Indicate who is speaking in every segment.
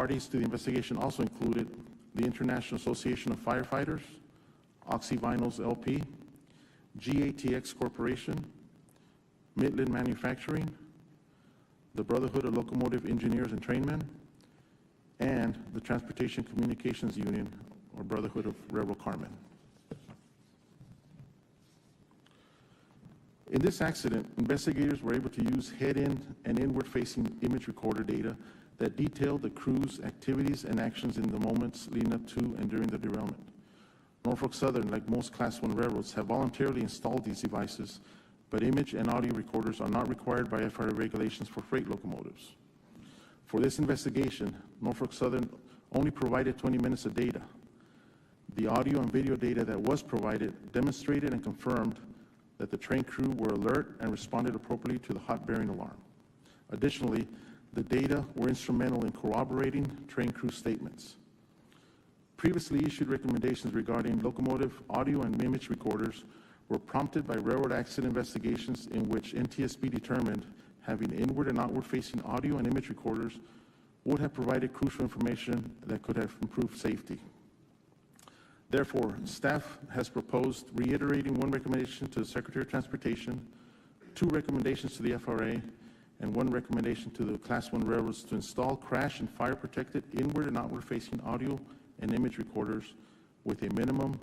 Speaker 1: Parties to the investigation also included the International Association of Firefighters, Oxyvinyls LP, GATX Corporation, Midland Manufacturing, the Brotherhood of Locomotive Engineers and Trainmen, and the Transportation Communications Union, or Brotherhood of Railroad Carmen. In this accident, investigators were able to use head-in and inward-facing image recorder data that detailed the crew's activities and actions in the moments leading up to and during the derailment. Norfolk Southern, like most Class I railroads, have voluntarily installed these devices, but image and audio recorders are not required by FRA regulations for freight locomotives. For this investigation, Norfolk Southern only provided 20 minutes of data. The audio and video data that was provided demonstrated and confirmed that the train crew were alert and responded appropriately to the hot bearing alarm. Additionally, the data were instrumental in corroborating train crew statements. Previously issued recommendations regarding locomotive audio and image recorders were prompted by railroad accident investigations in which NTSB determined having inward and outward facing audio and image recorders would have provided crucial information that could have improved safety. Therefore, staff has proposed reiterating one recommendation to the Secretary of Transportation, 2 recommendations to the FRA, and 1 recommendation to the Class I railroads to install crash and fire protected inward and outward facing audio and image recorders with a minimum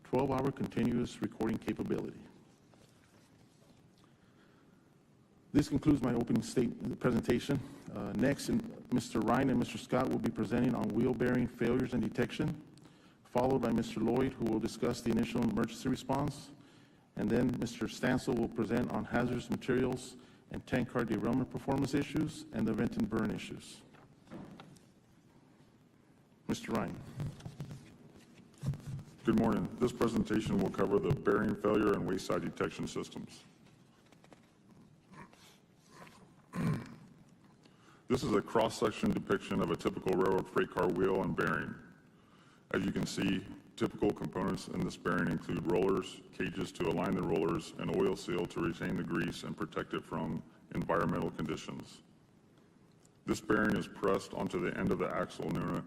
Speaker 1: 12-hour continuous recording capability. This concludes my opening presentation. Next, Mr. Ryan and Mr. Scott will be presenting on wheel bearing failures and detection, followed by Mr. Lloyd, who will discuss the initial emergency response, and then Mr. Stansel will present on hazardous materials and tank car derailment performance issues and the vent and burn issues. Mr. Ryan.
Speaker 2: Good morning. This presentation will cover the bearing failure and wayside detection systems. This is a cross-section depiction of a typical railroad freight car wheel and bearing. As you can see, typical components in this bearing include rollers, cages to align the rollers, and oil seal to retain the grease and protect it from environmental conditions. This bearing is pressed onto the end of the axle known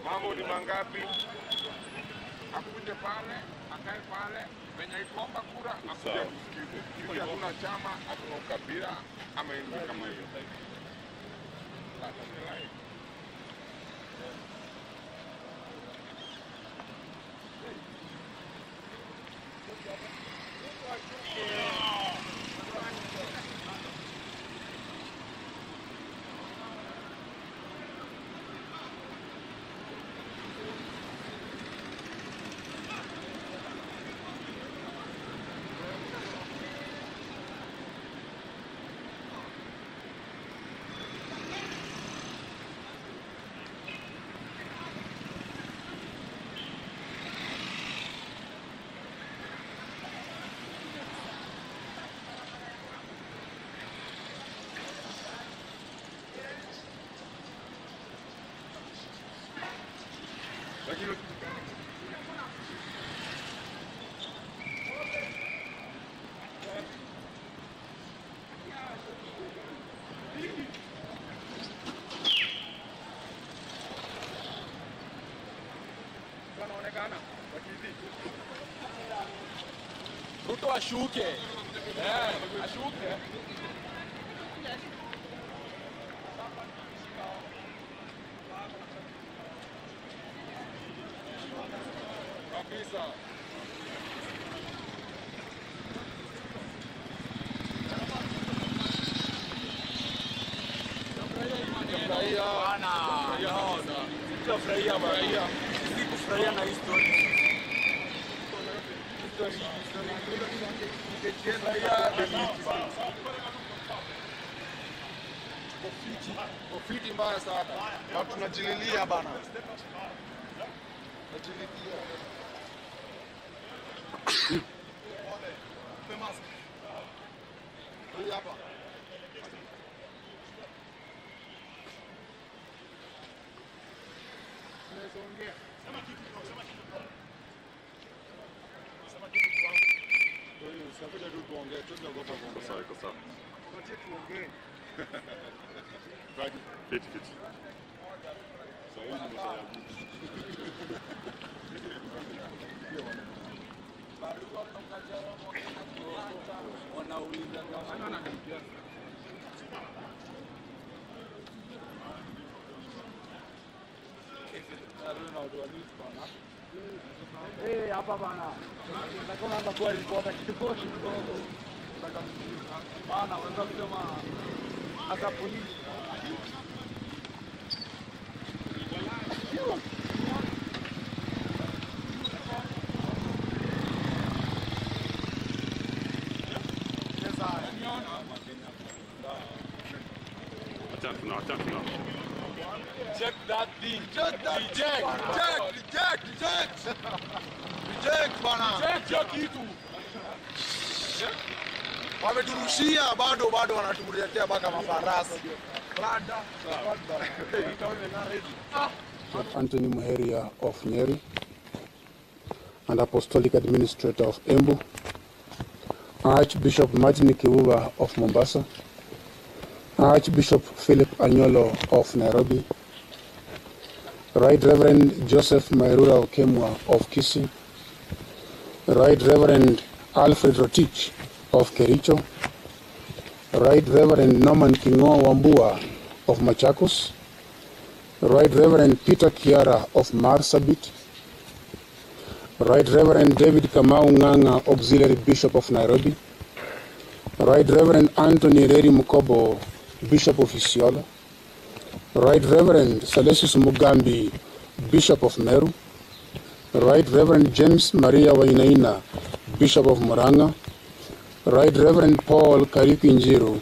Speaker 3: Mambo ni mangapi? Akuje pale, akae pale, venye ikuomba kura, akuje kusikize. Sisi hatuna chama, hatuna ukabila, ama nini kama hiyo.
Speaker 4: Ruto ashuke. Ashuke. Kabisa. Kufurahia na history. Kofiti mbaya sana. Na tunajililia bana. Tunajililia. Hapa. Hapa bana. Nataka anga kwa ripota kidogo. Bana, wanataka kusema hata polisi.
Speaker 3: Check that thing. Check that. Reject bana. Check kitu. Wameturushia bado wanatuletea baka mafarasi.
Speaker 5: Anthony Muheria of Nyeri and Apostolic Administrator of Embu, Archbishop Martin Kivuva of Mombasa, Archbishop Philip Anyolo of Nairobi, Right Reverend Joseph Mairura Okemwa of Kisii, Right Reverend Alfred Rotich of Kericho, Right Reverend Norman Kingo Wambua of Machakos, Right Reverend Peter Kiara of Marsabit, Right Reverend David Kamau Nganga, Auxiliary Bishop of Nairobi, Right Reverend Anthony Reri Mukobo, Bishop of Isiolo, Right Reverend Salesius Mugambi, Bishop of Meru, Right Reverend James Maria Wainaina, Bishop of Murang'a, Right Reverend Paul Kariuki Njiru,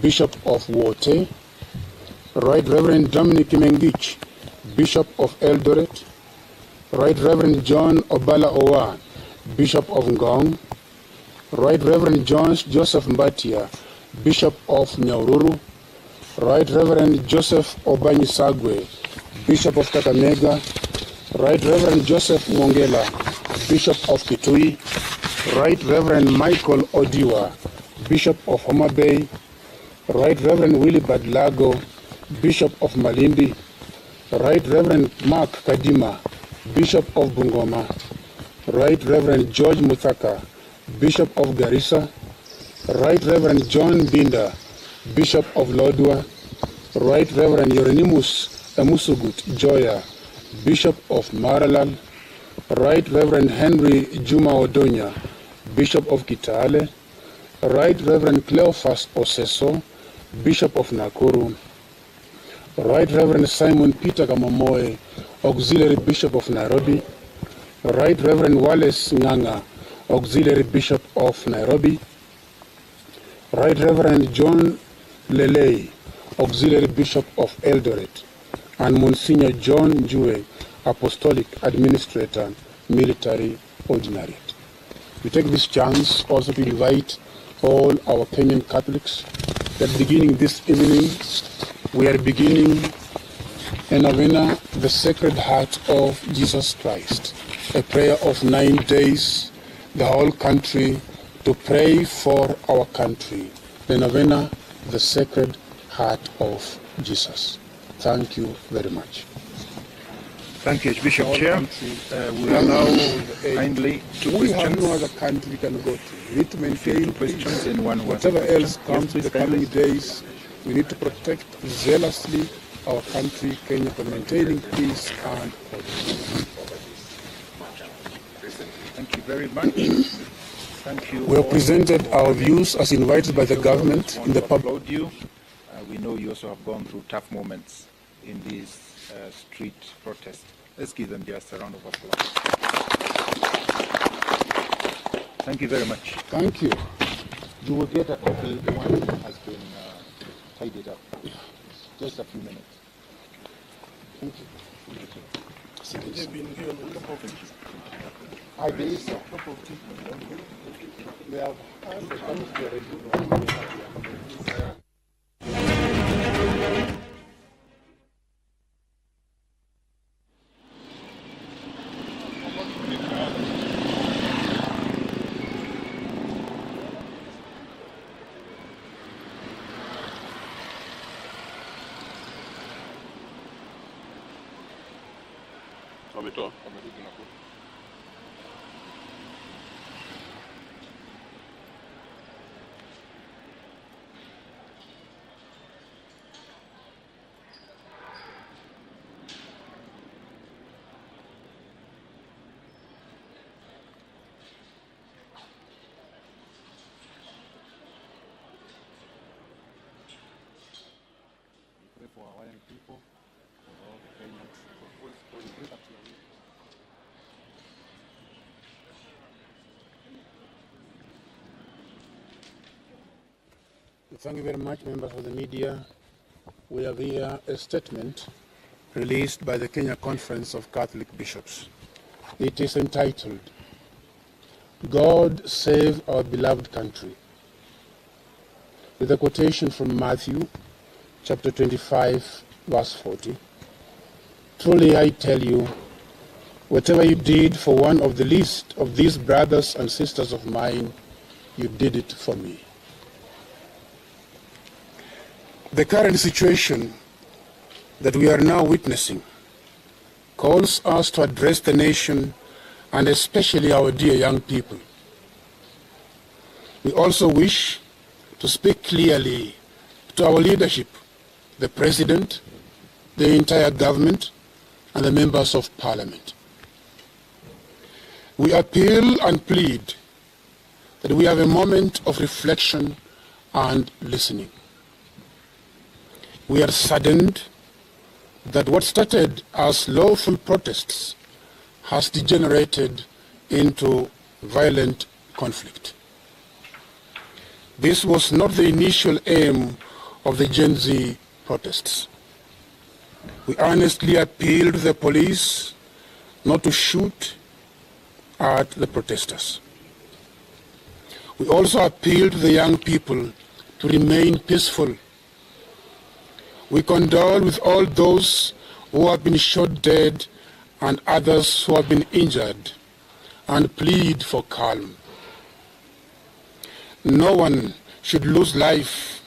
Speaker 5: Bishop of Wote, Right Reverend Dominic Mengich, Bishop of Eldoret, Right Reverend John Obala Owa, Bishop of Ngong, Right Reverend John Joseph Mbatia, Bishop of Nyahururu, Right Reverend Joseph Obanyisagwe, Bishop of Kakamega, Right Reverend Joseph Mongela, Bishop of Kitui, Right Reverend Michael Odiwa, Bishop of Homa Bay, Right Reverend Willie Badlago, Bishop of Malindi, Right Reverend Mark Kadima, Bishop of Bungoma, Right Reverend George Muthaka, Bishop of Garissa, Right Reverend John Binda, Bishop of Lodwar, Right Reverend Yoronimus Emusugut Joya, Bishop of Maralal, Right Reverend Henry Juma Odonya, Bishop of Kitale, Right Reverend Cleophas Oseso, Bishop of Nakuru, Right Reverend Simon Peter Kamamoe, Auxiliary Bishop of Nairobi, Right Reverend Wallace Nganga, Auxiliary Bishop of Nairobi, Right Reverend John Lelei, Auxiliary Bishop of Eldoret, and Monsignor John Njue, Apostolic Administrator, Military Ordinariate. We take this chance also to invite all our Kenyan Catholics that beginning this evening, we are beginning a novena, the Sacred Heart of Jesus Christ, a prayer of 9 days, the whole country to pray for our country. The novena, the Sacred Heart of Jesus. Thank you very much.
Speaker 6: Thank you, Bishop Chair. We are now kindly two
Speaker 5: We have no
Speaker 6: questions.
Speaker 5: other country we can go to. We need to maintain
Speaker 6: Two questions
Speaker 5: peace.
Speaker 6: and one
Speaker 5: Whatever
Speaker 6: question.
Speaker 5: else comes in the coming days, we need to protect zealously our country, Kenya, for maintaining peace and order.
Speaker 6: Thank you very much. Thank you.
Speaker 5: We have
Speaker 6: all
Speaker 5: presented
Speaker 6: for
Speaker 5: our
Speaker 6: coming.
Speaker 5: views as invited by the government in the
Speaker 6: We
Speaker 5: public.
Speaker 6: applaud you. We know you also have gone through tough moments in these street protests. Let's give them just a round of applause. Thank you very much.
Speaker 5: Thank you.
Speaker 6: You will get a copy. The one has been tidied up. Just a few minutes. I believe so.
Speaker 5: They have had the country already.
Speaker 2: Wametoa.
Speaker 5: Pray for our young people, for all the Kenyans, for pray that you are with. Thank you very much, members of the media. we have here a statement released by the Kenya Conference of Catholic Bishops. It is entitled, God Save Our Beloved Country, with a quotation from Matthew chapter 25, verse 40. Truly I tell you, whatever you did for one of the least of these brothers and sisters of mine, you did it for me. The current situation that we are now witnessing calls us to address the nation and especially our dear young people. We also wish to speak clearly to our leadership, the President, the entire government, and the members of Parliament. We appeal and plead that we have a moment of reflection and listening. We are saddened that what started as lawful protests has degenerated into violent conflict. This was not the initial aim of the Gen Z protests. We earnestly appealed to the police not to shoot at the protesters. We also appealed to the young people to remain peaceful. We condole with all those who have been shot dead and others who have been injured, and plead for calm. No one should lose life.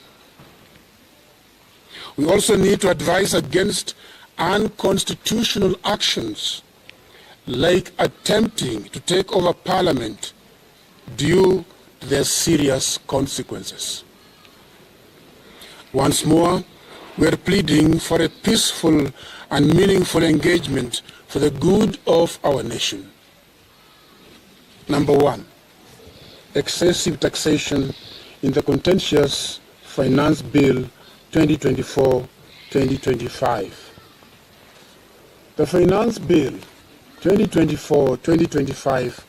Speaker 5: We also need to advise against unconstitutional actions like attempting to take over Parliament due to their serious consequences. Once more, we are pleading for a peaceful and meaningful engagement for the good of our nation. Number one, excessive taxation in the contentious Finance Bill 2024-2025. The Finance Bill 2024-2025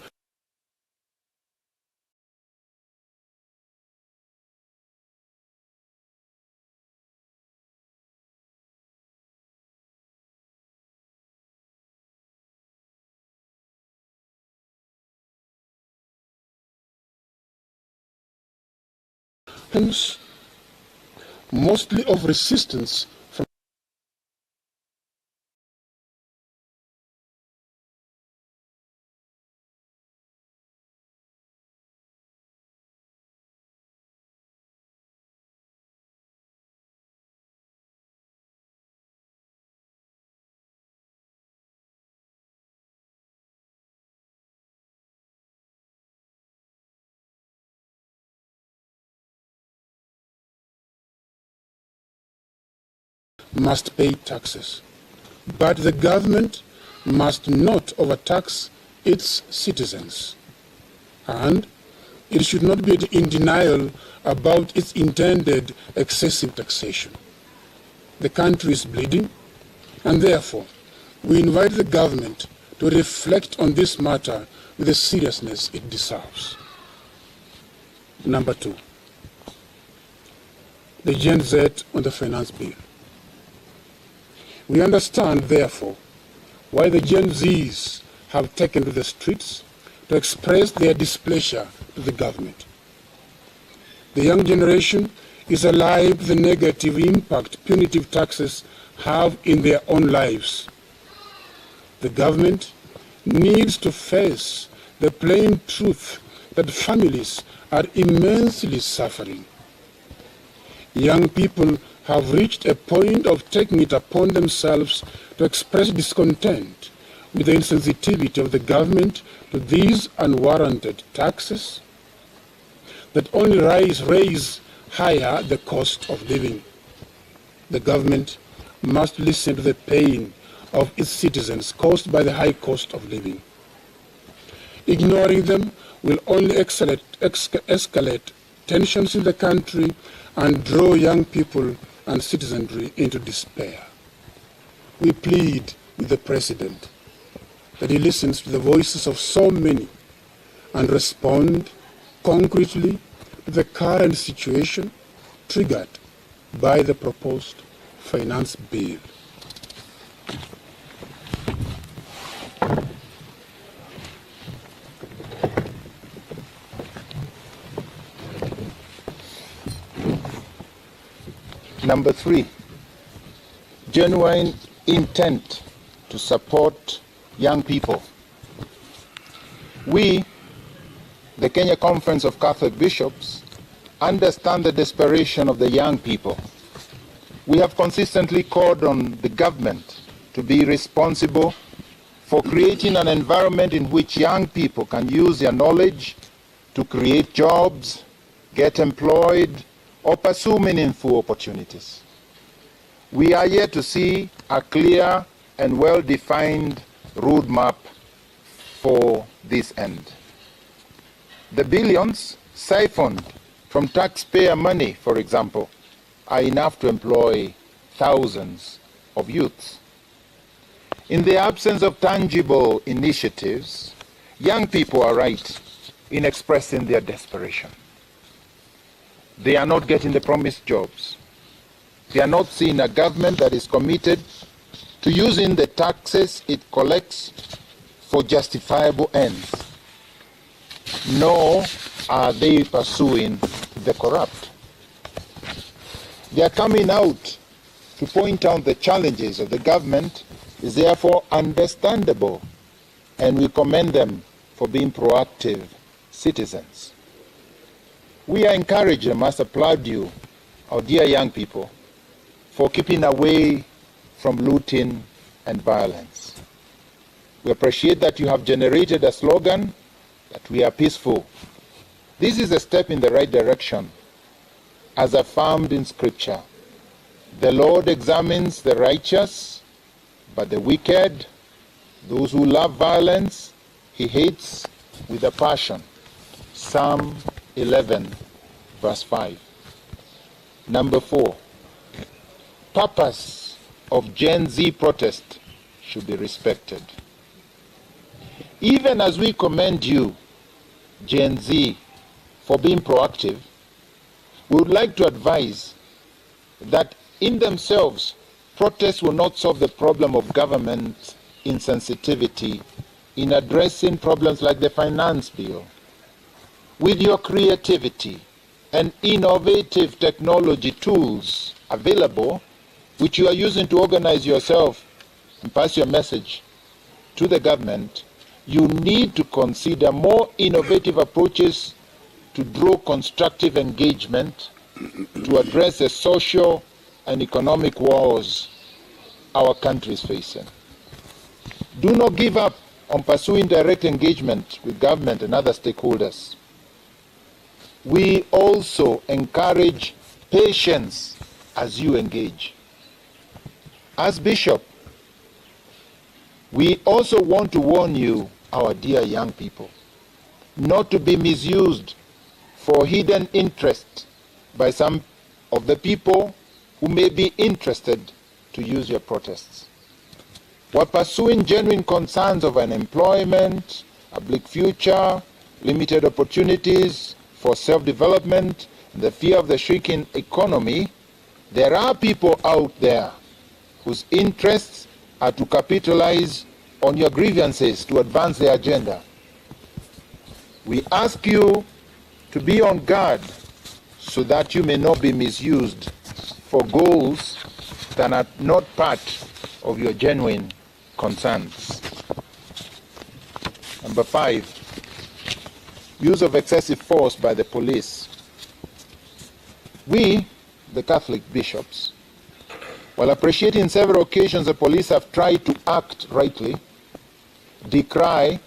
Speaker 5: mostly of resistance from must pay taxes, but the government must not overtax its citizens, and it should not be in denial about its intended excessive taxation. The country is bleeding, and therefore we invite the government to reflect on this matter with the seriousness it deserves. Number two, the Gen Z on the Finance Bill. We understand, therefore, why the Gen Zs have taken to the streets to express their displeasure to the government. The young generation is alive to the negative impact punitive taxes have in their own lives. The government needs to face the plain truth that families are immensely suffering. Young people have reached a point of taking it upon themselves to express discontent with the insensitivity of the government to these unwarranted taxes that only raise higher the cost of living. The government must listen to the pain of its citizens caused by the high cost of living. Ignoring them will only escalate tensions in the country and draw young people and citizenry into despair. We plead with the President that he listens to the voices of so many and respond concretely to the current situation triggered by the proposed finance bill.
Speaker 6: Number 3, genuine intent to support young people. We, the Kenya Conference of Catholic Bishops, understand the desperation of the young people. We have consistently called on the government to be responsible for creating an environment in which young people can use their knowledge to create jobs, get employed, or pursue meaningful opportunities. We are yet to see a clear and well-defined roadmap for this end. The billions siphoned from taxpayer money, for example, are enough to employ thousands of youths. In the absence of tangible initiatives, young people are right in expressing their desperation. They are not getting the promised jobs. They are not seeing a government that is committed to using the taxes it collects for justifiable ends, nor are they pursuing the corrupt. Their coming out to point out the challenges of the government is therefore understandable, and we commend them for being proactive citizens. We are encouraged and must applaud you, our dear young people, for keeping away from looting and violence. We appreciate that you have generated a slogan that we are peaceful. This is a step in the right direction, as affirmed in Scripture. The Lord examines the righteous, but the wicked, those who love violence, he hates with a passion. Psalm 11, verse 5. Number 4, purpose of Gen Z protest should be respected. Even as we commend you, Gen Z, for being proactive, we would like to advise that in themselves, protests will not solve the problem of government insensitivity in addressing problems like the finance bill. With your creativity and innovative technology tools available, which you are using to organize yourself and pass your message to the government, you need to consider more innovative approaches to draw constructive engagement to address the social and economic woes our country is facing. Do not give up on pursuing direct engagement with government and other stakeholders. We also encourage patience as you engage. As Bishop, we also want to warn you, our dear young people, not to be misused for hidden interest by some of the people who may be interested to use your protests. While pursuing genuine concerns of unemployment, a bleak future, limited opportunities for self-development, and the fear of the shrinking economy, there are people out there whose interests are to capitalize on your grievances to advance their agenda. We ask you to be on guard so that you may not be misused for goals that are not part of your genuine concerns. Number 5, use of excessive force by the police. We, the Catholic bishops, while appreciating several occasions the police have tried to act rightly, decry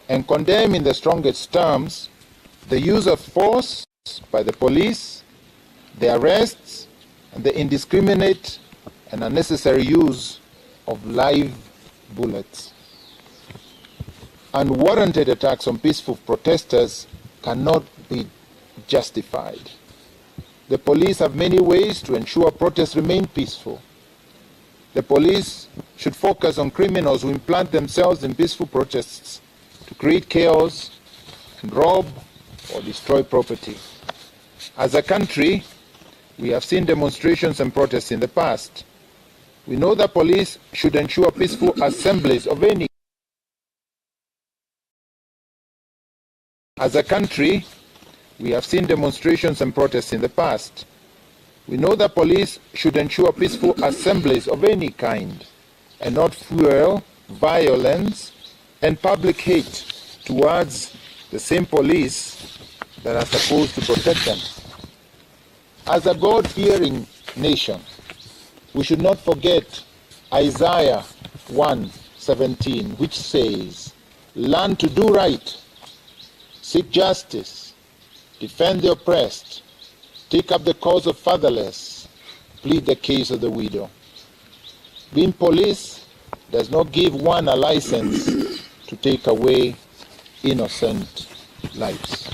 Speaker 6: and condemn in the strongest terms the use of force by the police, the arrests, and the indiscriminate and unnecessary use of live bullets. Unwarranted attacks on peaceful protesters cannot be justified. The police have many ways to ensure protests remain peaceful. The police should focus on criminals who implant themselves in peaceful protests to create chaos and rob or destroy property. As a country, We have seen demonstrations and protests in the past. We know that police should ensure peaceful assemblies of any. As a country, we have seen demonstrations and protests in the past. We know that police should ensure peaceful assemblies of any kind and not fuel violence and public hate towards the same police that are supposed to protect them. As a God-fearing nation, we should not forget Isaiah 1:17, which says, "Learn to do right, seek justice, defend the oppressed, take up the cause of fatherless, plead the case of the widow." Being police does not give one a license to take away innocent lives.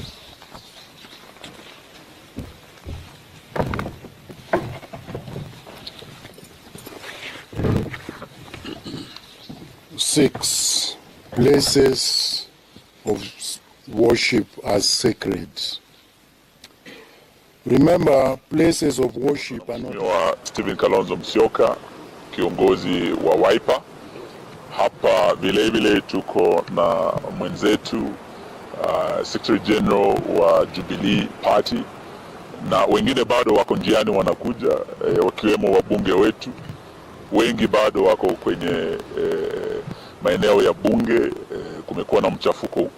Speaker 7: Six, places of worship as sacred. Remember, places of worship are not...
Speaker 2: Mheshimiwa Stephen Kalonzo Musyoka, kiongozi wa Wiper. Hapa vile tuko na mwenzetu Secretary General wa Jubilee Party, na wengine bado wako njiani wanakuja, wakiwemo wabunge wetu. Wengi bado wako kwenye maeneo ya bunge. Kumekuwa na mchafuko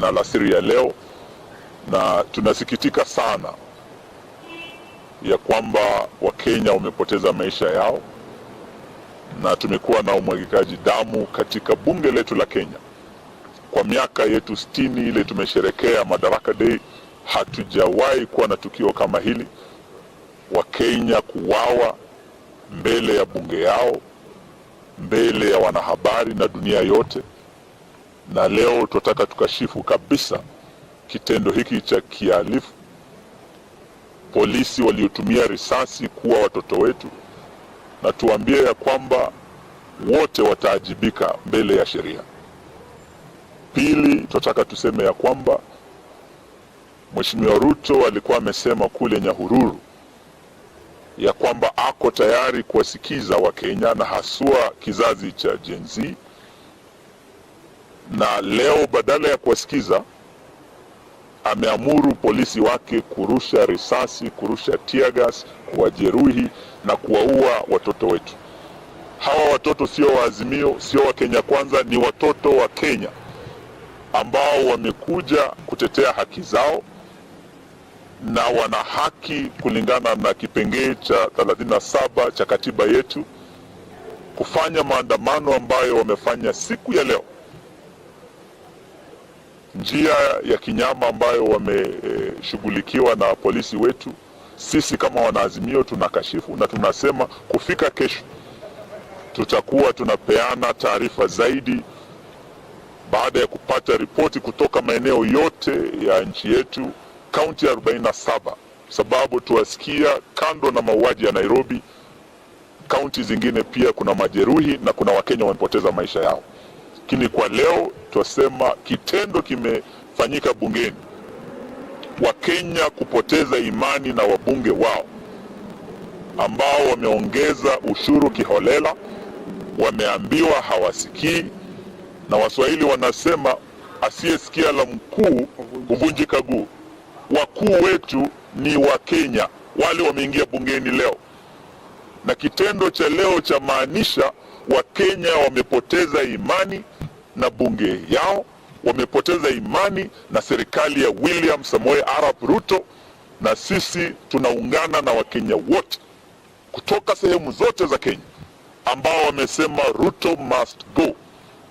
Speaker 2: alasiri ya leo, na tunasikitika sana ya kwamba Wakenya wamepoteza maisha yao, na tumekuwa na umwagikaji damu katika bunge letu la Kenya. Kwa miaka yetu 60 ile tumesherekea Madaraka Day, hatujawahi kuwa na tukio kama hili, Wakenya kuwawa mbele ya bunge yao, mbele ya wanahabari na dunia yote. Na leo tunataka tukashifu kabisa kitendo hiki cha kihalifu. Polisi waliotumia risasi kuua watoto wetu, na tuambie ya kwamba wote wataajibika mbele ya sheria. Pili, tunataka tuseme ya kwamba Mheshimiwa Ruto alikuwa amesema kule Nyahururu ya kwamba ako tayari kuwasikiza Wakenya na haswa kizazi cha Gen Z, na leo badala ya kuwasikiza ameamuru polisi wake kurusha risasi, kurusha tear gas, kuwajeruhi na kuwaua watoto wetu. Hawa watoto sio wa Azimio, sio wa Kenya Kwanza, ni watoto wa Kenya ambao wamekuja kutetea haki zao, na wana haki kulingana na kipengee cha 37 cha katiba yetu kufanya maandamano ambayo wamefanya siku ya leo. Njia ya kinyama ambayo wameshughulikiwa na polisi wetu, sisi kama wanaazimio tunakashifu, na tunasema kufika kesho tutakuwa tunapeana taarifa zaidi baada ya kupata ripoti kutoka maeneo yote ya nchi yetu, kaunti 47, sababu tuwasikia kando na mauaji ya Nairobi, kaunti zingine pia kuna majeruhi na kuna Wakenya wamepoteza maisha yao. Lakini kwa leo tuwasema kitendo kimefanyika bungeni, Wakenya kupoteza imani na wabunge wao ambao wameongeza ushuru kiholela, wameambiwa hawasikii, na Waswahili wanasema asiyesikia la mkuu huvunjika guu. Wakuu wetu ni Wakenya, wale wameingia bungeni leo, na kitendo cha leo cha maanisha Wakenya wamepoteza imani na bunge yao, wamepoteza imani na serikali ya William Samoei Arap Ruto, na sisi tunaungana na Wakenya wote kutoka sehemu zote za Kenya ambao wamesema Ruto must go,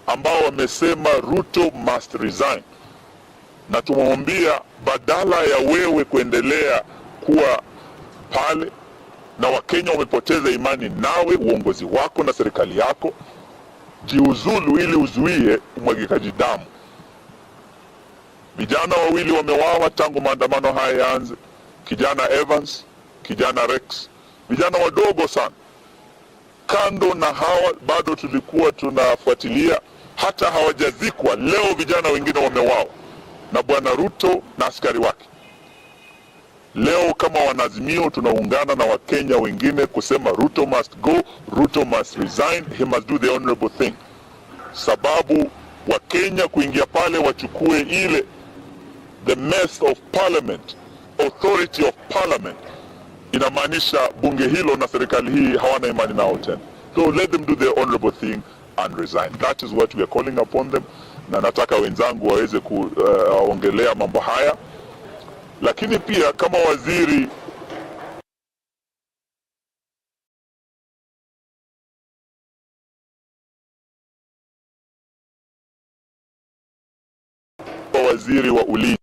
Speaker 2: ambao wamesema Ruto must resign. Na tumwambia badala ya wewe kuendelea kuwa pale na Wakenya wamepoteza imani nawe, uongozi wako na serikali yako, jiuzulu ili uzuie umwagikaji damu. Vijana wawili wamewawa tangu maandamano haya yaanze, kijana Evans, kijana Rex, vijana wadogo sana. Kando na hawa bado tulikuwa tunafuatilia, hata hawajazikwa leo vijana wengine wamewawa na Bwana Ruto na askari wake.
Speaker 8: Leo kama wanazimio tunaungana na Wakenya wengine kusema Ruto must go, Ruto must resign, he must do the honorable thing. Sababu Wakenya kuingia pale wachukue ile the mess of parliament, authority of parliament, inamaanisha bunge hilo na serikali hii hawana imani nao tena. So let them do the honorable thing and resign. That is what we are calling upon them, na nataka wenzangu waweze kuongelea mambo haya. Lakini pia kama waziri wa ulinzi